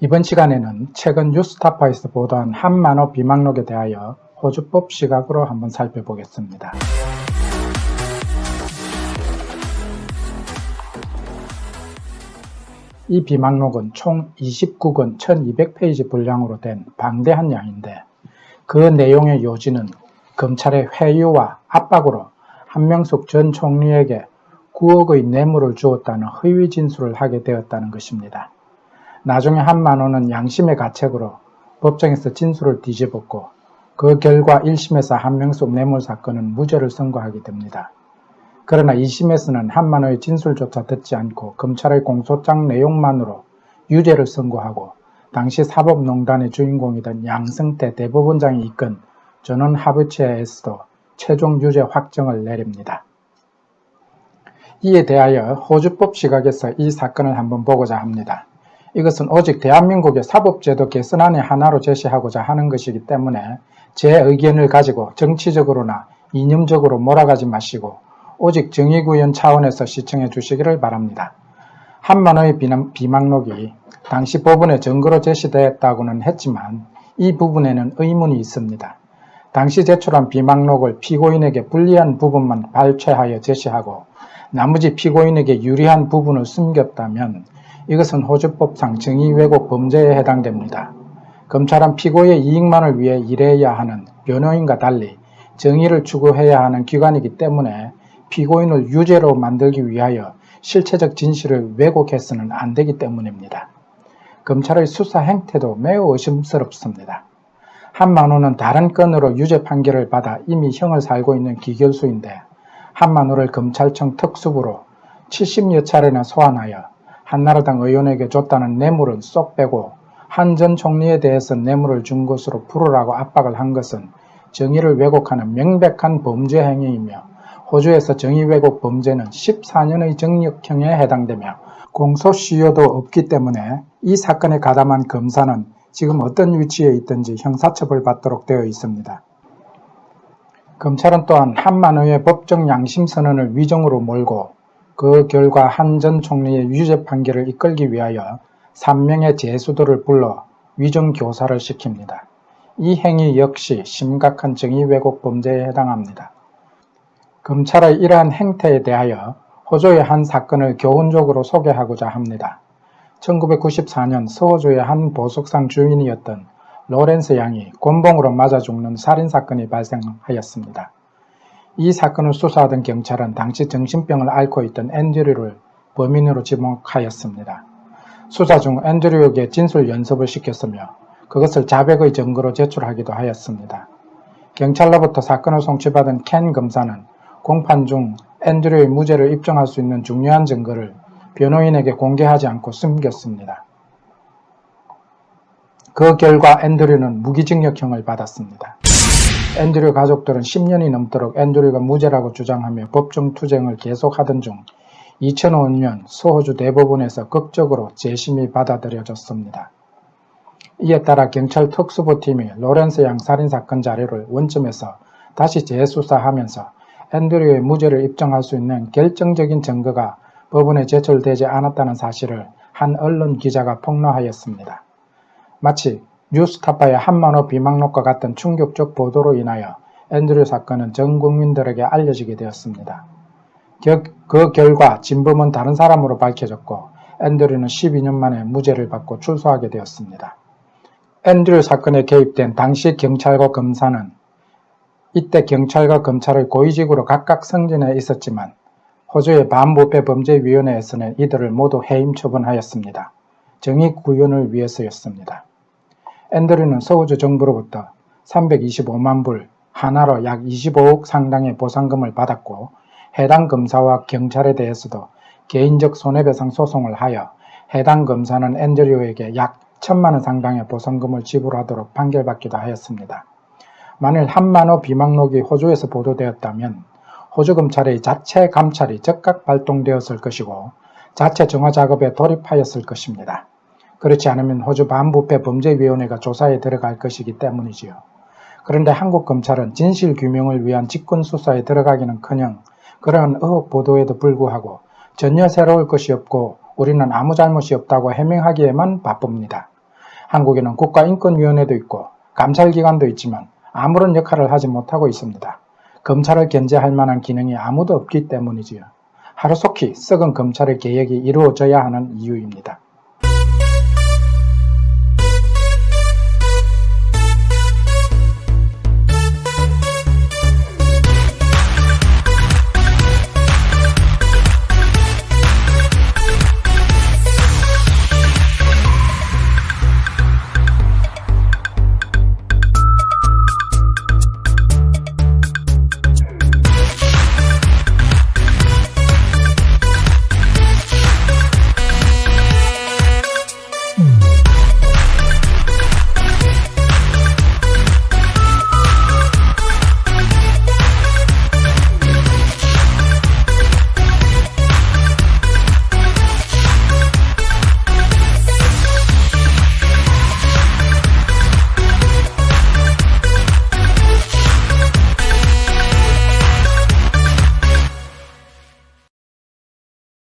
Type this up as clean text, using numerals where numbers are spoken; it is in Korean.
이번 시간에는 최근 뉴스타파에서 보도한 한만호 비망록에 대하여 호주법 시각으로 한번 살펴보겠습니다. 이 비망록은 총 29권 1200페이지 분량으로 된 방대한 양인데 그 내용의 요지는 검찰의 회유와 압박으로 한명숙 전 총리에게 9억의 뇌물을 주었다는 허위 진술을 하게 되었다는 것입니다. 나중에 한만호는 양심의 가책으로 법정에서 진술을 뒤집었고 그 결과 1심에서 한명숙 뇌물 사건은 무죄를 선고하게 됩니다. 그러나 2심에서는 한만호의 진술조차 듣지 않고 검찰의 공소장 내용만으로 유죄를 선고하고 당시 사법농단의 주인공이던 양승태 대법원장이 이끈 전원합의체에서도 최종 유죄 확정을 내립니다. 이에 대하여 호주법 시각에서 이 사건을 한번 보고자 합니다. 이것은 오직 대한민국의 사법제도 개선안의 하나로 제시하고자 하는 것이기 때문에 제 의견을 가지고 정치적으로나 이념적으로 몰아가지 마시고 오직 정의구현 차원에서 시청해 주시기를 바랍니다. 한만호의 비망록이 당시 법원의 증거로 제시되었다고는 했지만 이 부분에는 의문이 있습니다. 당시 제출한 비망록을 피고인에게 불리한 부분만 발췌하여 제시하고 나머지 피고인에게 유리한 부분을 숨겼다면 이것은 호주법상 정의 왜곡 범죄에 해당됩니다. 검찰은 피고의 이익만을 위해 일해야 하는 변호인과 달리 정의를 추구해야 하는 기관이기 때문에 피고인을 유죄로 만들기 위하여 실체적 진실을 왜곡해서는 안 되기 때문입니다. 검찰의 수사 행태도 매우 의심스럽습니다. 한만호는 다른 건으로 유죄 판결을 받아 이미 형을 살고 있는 기결수인데 한만호를 검찰청 특수부로 70여 차례나 소환하여 한나라당 의원에게 줬다는 뇌물은 쏙 빼고 한 전 총리에 대해서 뇌물을 준 것으로 풀으라고 압박을 한 것은 정의를 왜곡하는 명백한 범죄 행위이며 호주에서 정의 왜곡 범죄는 14년의 징역형에 해당되며 공소시효도 없기 때문에 이 사건에 가담한 검사는 지금 어떤 위치에 있든지 형사처벌 받도록 되어 있습니다. 검찰은 또한 한만호의 법정 양심 선언을 위정으로 몰고 그 결과 한 전 총리의 유죄 판결을 이끌기 위하여 3명의 제수들을 불러 위정교사를 시킵니다. 이 행위 역시 심각한 정의 왜곡 범죄에 해당합니다. 검찰의 이러한 행태에 대하여 호주의 한 사건을 교훈적으로 소개하고자 합니다. 1994년 서호주의 한 보석상 주인이었던 로렌스 양이 곤봉으로 맞아 죽는 살인사건이 발생하였습니다. 이 사건을 수사하던 경찰은 당시 정신병을 앓고 있던 앤드류를 범인으로 지목하였습니다. 수사 중 앤드류에게 진술 연습을 시켰으며 그것을 자백의 증거로 제출하기도 하였습니다. 경찰로부터 사건을 송치받은 켄 검사는 공판 중 앤드류의 무죄를 입증할 수 있는 중요한 증거를 변호인에게 공개하지 않고 숨겼습니다. 그 결과 앤드류는 무기징역형을 받았습니다. 앤드류 가족들은 10년이 넘도록 앤드류가 무죄라고 주장하며 법정 투쟁을 계속하던 중 2005년 서호주 대법원에서 극적으로 재심이 받아들여졌습니다. 이에 따라 경찰 특수부팀이 로렌스 양 살인사건 자료를 원점에서 다시 재수사하면서 앤드류의 무죄를 입증할 수 있는 결정적인 증거가 법원에 제출되지 않았다는 사실을 한 언론 기자가 폭로하였습니다. 마치 뉴스타파의 한만호 비망록과 같은 충격적 보도로 인하여 앤드류 사건은 전 국민들에게 알려지게 되었습니다. 그 결과 진범은 다른 사람으로 밝혀졌고 앤드류는 12년 만에 무죄를 받고 출소하게 되었습니다. 앤드류 사건에 개입된 당시 경찰과 검사는 이때 경찰과 검찰의 고위직으로 각각 승진해 있었지만 호주의 반부패범죄위원회에서는 이들을 모두 해임 처분하였습니다. 정의 구현을 위해서였습니다. 앤드류는 서호주 정부로부터 325만 불, 하나로 약 25억 상당의 보상금을 받았고 해당 검사와 경찰에 대해서도 개인적 손해배상 소송을 하여 해당 검사는 앤드류에게 약 1,000만 원 상당의 보상금을 지불하도록 판결받기도 하였습니다. 만일 한만호 비망록이 호주에서 보도되었다면 호주 검찰의 자체 감찰이 즉각 발동되었을 것이고 자체 정화 작업에 돌입하였을 것입니다. 그렇지 않으면 호주 반부패범죄위원회가 조사에 들어갈 것이기 때문이지요. 그런데 한국 검찰은 진실규명을 위한 직권수사에 들어가기는커녕 그러한 의혹 보도에도 불구하고 전혀 새로울 것이 없고 우리는 아무 잘못이 없다고 해명하기에만 바쁩니다. 한국에는 국가인권위원회도 있고 감찰기관도 있지만 아무런 역할을 하지 못하고 있습니다. 검찰을 견제할 만한 기능이 아무도 없기 때문이지요. 하루속히 썩은 검찰의 개혁이 이루어져야 하는 이유입니다.